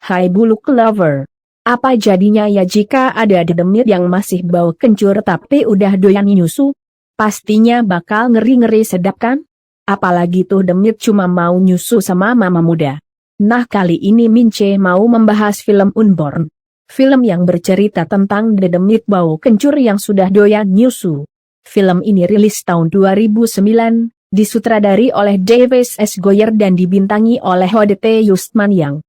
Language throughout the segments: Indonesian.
Hai bulu lover. Apa jadinya ya jika ada dedemit yang masih bau kencur tapi udah doyan nyusu? Pastinya bakal ngeri-ngeri sedap kan? Apalagi tuh demit cuma mau nyusu sama mama muda. Nah kali ini Mince mau membahas film Unborn. Film yang bercerita tentang dedemit bau kencur yang sudah doyan nyusu. Film ini rilis tahun 2009, disutradari oleh Davis S. Goyer dan dibintangi oleh Odette Yustman yang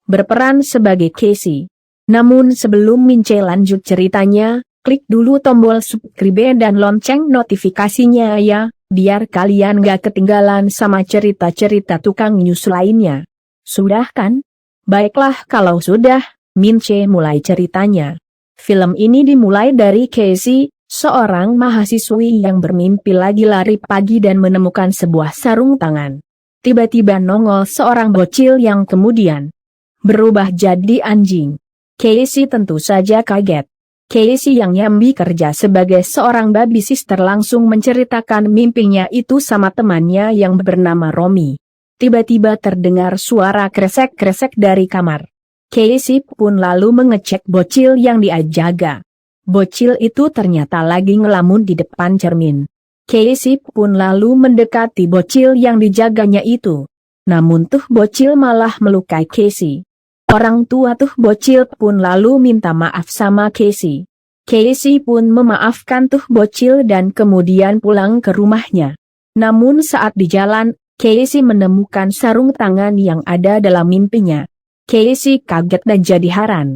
berperan sebagai Casey. Namun sebelum Mince lanjut ceritanya, klik dulu tombol subscribe dan lonceng notifikasinya ya, biar kalian gak ketinggalan sama cerita-cerita tukang nyusu lainnya. Sudah kan? Baiklah kalau sudah, Mince mulai ceritanya. Film ini dimulai dari Casey, seorang mahasiswi yang bermimpi lagi lari pagi dan menemukan sebuah sarung tangan. Tiba-tiba nongol seorang bocil yang kemudian berubah jadi anjing. Casey tentu saja kaget. Casey yang nyambi kerja sebagai seorang babysitter langsung menceritakan mimpinya itu sama temannya yang bernama Romy. Tiba-tiba terdengar suara kresek-kresek dari kamar. Casey pun lalu mengecek bocil yang dia jaga. Bocil itu ternyata lagi ngelamun di depan cermin. Casey pun lalu mendekati bocil yang dijaganya itu. Namun tuh bocil malah melukai Casey. Orang tua tuh bocil pun lalu minta maaf sama Casey. Casey pun memaafkan tuh bocil dan kemudian pulang ke rumahnya. Namun saat di jalan, Casey menemukan sarung tangan yang ada dalam mimpinya. Casey kaget dan jadi heran.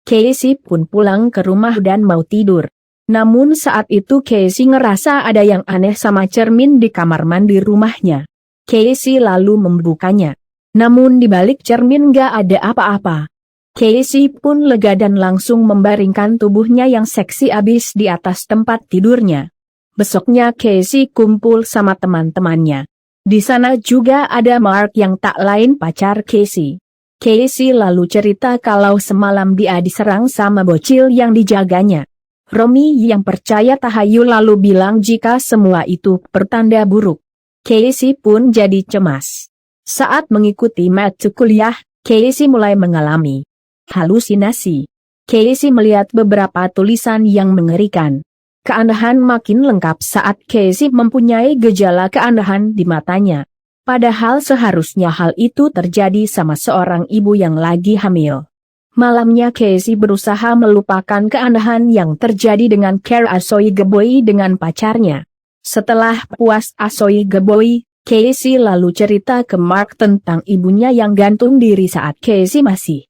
Casey pun pulang ke rumah dan mau tidur. Namun saat itu Casey ngerasa ada yang aneh sama cermin di kamar mandi rumahnya. Casey lalu membukanya. Namun di balik cermin gak ada apa-apa. Casey pun lega dan langsung membaringkan tubuhnya yang seksi abis di atas tempat tidurnya. Besoknya Casey kumpul sama teman-temannya. Di sana juga ada Mark yang tak lain pacar Casey. Casey lalu cerita kalau semalam dia diserang sama bocil yang dijaganya. Romy yang percaya tahayul lalu bilang jika semua itu pertanda buruk. Casey pun jadi cemas. Saat mengikuti mata kuliah, Casey mulai mengalami halusinasi. Casey melihat beberapa tulisan yang mengerikan. Keanehan makin lengkap saat Casey mempunyai gejala keanehan di matanya. Padahal seharusnya hal itu terjadi sama seorang ibu yang lagi hamil. Malamnya Casey berusaha melupakan keanehan yang terjadi dengan Care Asoy Geboy dengan pacarnya. Setelah puas Asoy Geboy, Casey lalu cerita ke Mark tentang ibunya yang gantung diri saat Casey masih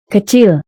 kecil.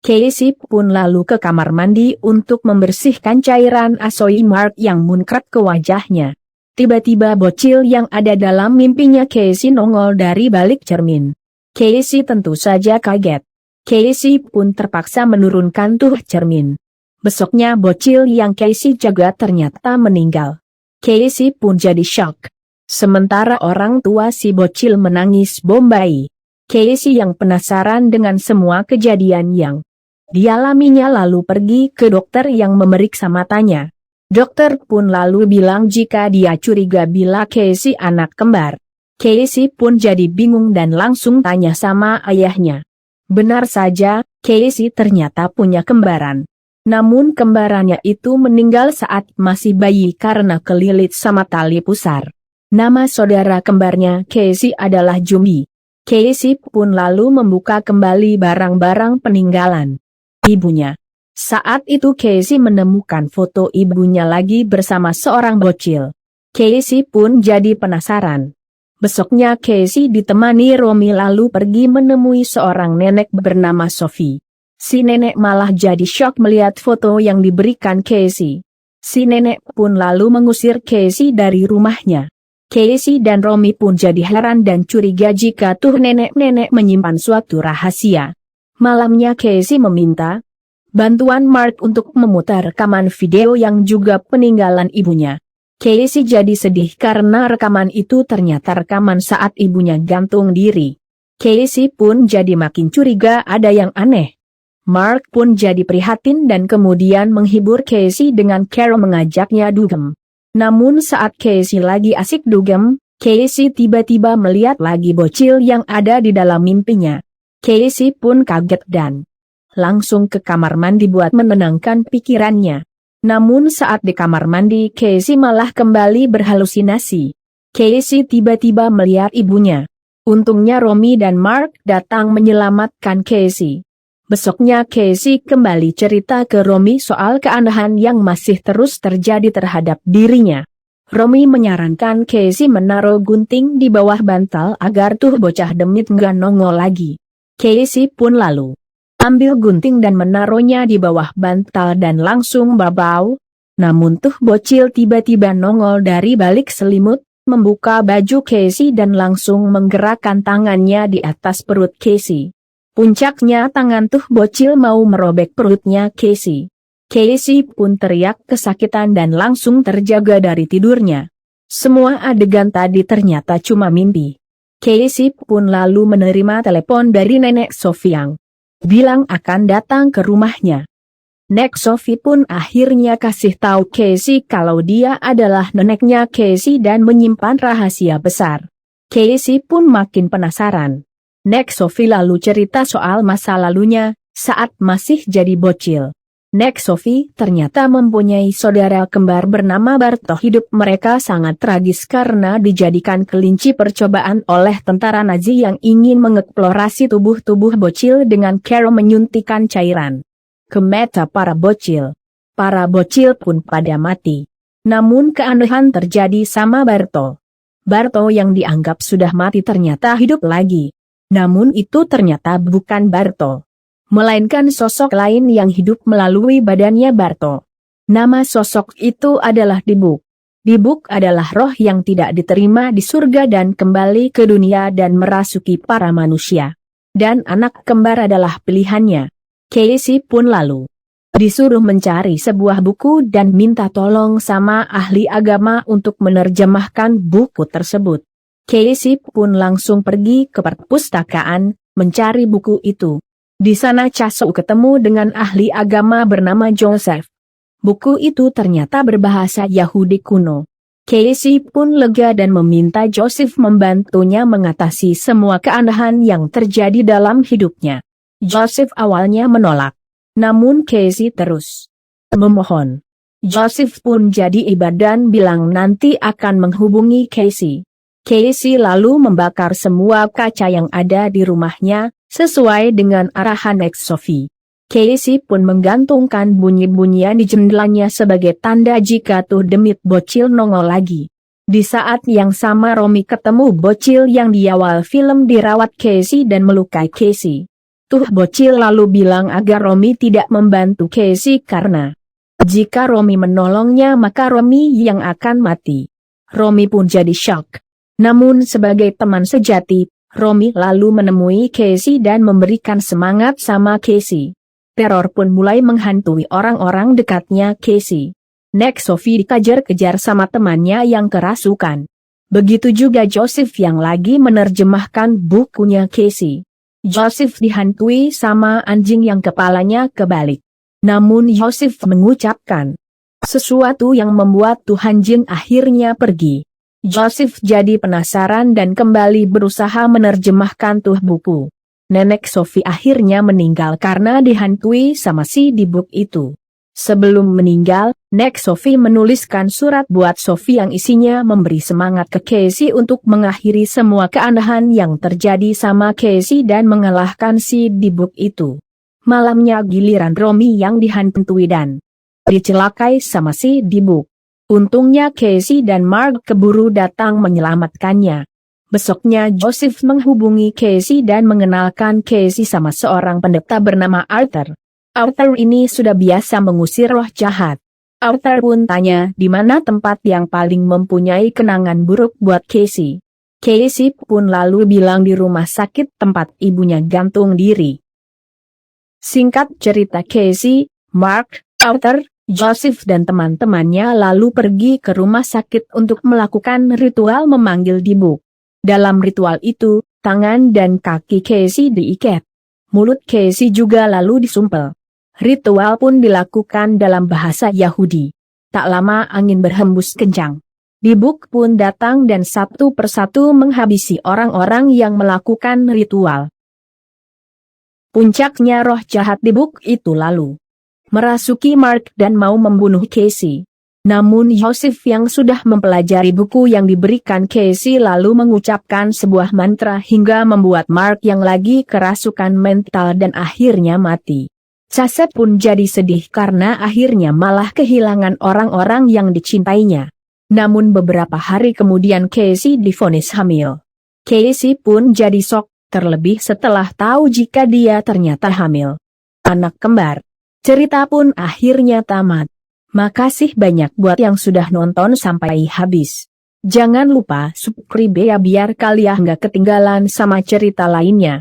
Casey pun lalu ke kamar mandi untuk membersihkan cairan Asoy Mark yang muncrat ke wajahnya. Tiba-tiba bocil yang ada dalam mimpinya Casey nongol dari balik cermin. Casey tentu saja kaget. Casey pun terpaksa menurunkan tuh cermin. Besoknya bocil yang Casey jaga ternyata meninggal. Casey pun jadi shock. Sementara orang tua si bocil menangis bombay. Casey yang penasaran dengan semua kejadian yang dialaminya lalu pergi ke dokter yang memeriksa matanya. Dokter pun lalu bilang jika dia curiga bila Casey anak kembar. Casey pun jadi bingung dan langsung tanya sama ayahnya. Benar saja, Casey ternyata punya kembaran. Namun kembarannya itu meninggal saat masih bayi karena kelilit sama tali pusar. Nama saudara kembarnya Casey adalah Jumbi. Casey pun lalu membuka kembali barang-barang peninggalan ibunya. Saat itu Casey menemukan foto ibunya lagi bersama seorang bocil. Casey pun jadi penasaran. Besoknya Casey ditemani Romy lalu pergi menemui seorang nenek bernama Sophie. Si nenek malah jadi shock melihat foto yang diberikan Casey. Si nenek pun lalu mengusir Casey dari rumahnya. Casey dan Romy pun jadi heran dan curiga jika tuh nenek-nenek menyimpan suatu rahasia. Malamnya Casey meminta bantuan Mark untuk memutar rekaman video yang juga peninggalan ibunya. Casey jadi sedih karena rekaman itu ternyata rekaman saat ibunya gantung diri. Casey pun jadi makin curiga ada yang aneh. Mark pun jadi prihatin dan kemudian menghibur Casey dengan cara mengajaknya dugem. Namun saat Casey lagi asik dugem, Casey tiba-tiba melihat lagi bocil yang ada di dalam mimpinya. Casey pun kaget dan langsung ke kamar mandi buat menenangkan pikirannya. Namun saat di kamar mandi Casey malah kembali berhalusinasi. Casey tiba-tiba melihat ibunya. Untungnya Romy dan Mark datang menyelamatkan Casey. Besoknya Casey kembali cerita ke Romy soal keanehan yang masih terus terjadi terhadap dirinya. Romy menyarankan Casey menaruh gunting di bawah bantal agar tuh bocah demit nggak nongol lagi. Casey pun lalu ambil gunting dan menaruhnya di bawah bantal dan langsung babau. Namun tuh bocil tiba-tiba nongol dari balik selimut, membuka baju Casey dan langsung menggerakkan tangannya di atas perut Casey. Puncaknya tangan tuh bocil mau merobek perutnya Casey. Casey pun teriak kesakitan dan langsung terjaga dari tidurnya. Semua adegan tadi ternyata cuma mimpi. Casey pun lalu menerima telepon dari Nenek Sophie yang bilang akan datang ke rumahnya. Nek Sophie pun akhirnya kasih tahu Casey kalau dia adalah neneknya Casey dan menyimpan rahasia besar. Casey pun makin penasaran. Nek Sophie lalu cerita soal masa lalunya saat masih jadi bocil. Nek Sophie ternyata mempunyai saudara kembar bernama Barto. Hidup mereka sangat tragis karena dijadikan kelinci percobaan oleh tentara Nazi yang ingin mengeksplorasi tubuh-tubuh bocil dengan cara menyuntikkan cairan ke mata para bocil. Para bocil pun pada mati. Namun keanehan terjadi sama Barto. Barto yang dianggap sudah mati ternyata hidup lagi. Namun itu ternyata bukan Barto, melainkan sosok lain yang hidup melalui badannya Barto. Nama sosok itu adalah Dibuk. Dibuk adalah roh yang tidak diterima di surga dan kembali ke dunia dan merasuki para manusia. Dan anak kembar adalah pilihannya. Casey pun lalu disuruh mencari sebuah buku dan minta tolong sama ahli agama untuk menerjemahkan buku tersebut. Casey pun langsung pergi ke perpustakaan, mencari buku itu. Di sana Casu ketemu dengan ahli agama bernama Joseph. Buku itu ternyata berbahasa Yahudi kuno. Casey pun lega dan meminta Joseph membantunya mengatasi semua keanehan yang terjadi dalam hidupnya. Joseph awalnya menolak. Namun Casey terus memohon. Joseph pun jadi ibadah dan bilang nanti akan menghubungi Casey. Casey lalu membakar semua kaca yang ada di rumahnya, sesuai dengan arahan Nek Sophie. Casey pun menggantungkan bunyi-bunyian di jendelanya sebagai tanda jika tuh demit bocil nongol lagi. Di saat yang sama Romy ketemu bocil yang di awal film dirawat Casey dan melukai Casey. Tuh bocil lalu bilang agar Romy tidak membantu Casey karena jika Romy menolongnya maka Romy yang akan mati. Romy pun jadi shock. Namun sebagai teman sejati, Romy lalu menemui Casey dan memberikan semangat sama Casey. Teror pun mulai menghantui orang-orang dekatnya Casey. Nek Sophie dikejar-kejar sama temannya yang kerasukan. Begitu juga Joseph yang lagi menerjemahkan bukunya Casey. Joseph dihantui sama anjing yang kepalanya kebalik. Namun Joseph mengucapkan sesuatu yang membuat Tuhan Jin akhirnya pergi. Joseph jadi penasaran dan kembali berusaha menerjemahkan tuh buku. Nenek Sophie akhirnya meninggal karena dihantui sama si Dibuk itu. Sebelum meninggal, Nek Sophie menuliskan surat buat Sophie yang isinya memberi semangat ke Casey untuk mengakhiri semua keanehan yang terjadi sama Casey dan mengalahkan si Dibuk itu. Malamnya giliran Romy yang dihantui dan dicelakai sama si Dibuk. Untungnya Casey dan Mark keburu datang menyelamatkannya. Besoknya Joseph menghubungi Casey dan mengenalkan Casey sama seorang pendeta bernama Arthur. Arthur ini sudah biasa mengusir roh jahat. Arthur pun tanya di mana tempat yang paling mempunyai kenangan buruk buat Casey. Casey pun lalu bilang di rumah sakit tempat ibunya gantung diri. Singkat cerita Casey, Mark, Arthur, Joseph dan teman-temannya lalu pergi ke rumah sakit untuk melakukan ritual memanggil Dibuk. Dalam ritual itu, tangan dan kaki Casey diikat. Mulut Casey juga lalu disumpel. Ritual pun dilakukan dalam bahasa Yahudi. Tak lama angin berhembus kencang. Dibuk pun datang dan satu persatu menghabisi orang-orang yang melakukan ritual. Puncaknya roh jahat di buku itu lalu merasuki Mark dan mau membunuh Casey. Namun Yosef yang sudah mempelajari buku yang diberikan Casey lalu mengucapkan sebuah mantra hingga membuat Mark yang lagi kerasukan mental dan akhirnya mati. Sasset pun jadi sedih karena akhirnya malah kehilangan orang-orang yang dicintainya. Namun beberapa hari kemudian Casey divonis hamil. Casey pun jadi shock, terlebih setelah tahu jika dia ternyata hamil anak kembar. Cerita pun akhirnya tamat. Makasih banyak buat yang sudah nonton sampai habis. Jangan lupa subscribe ya biar kalian nggak ketinggalan sama cerita lainnya.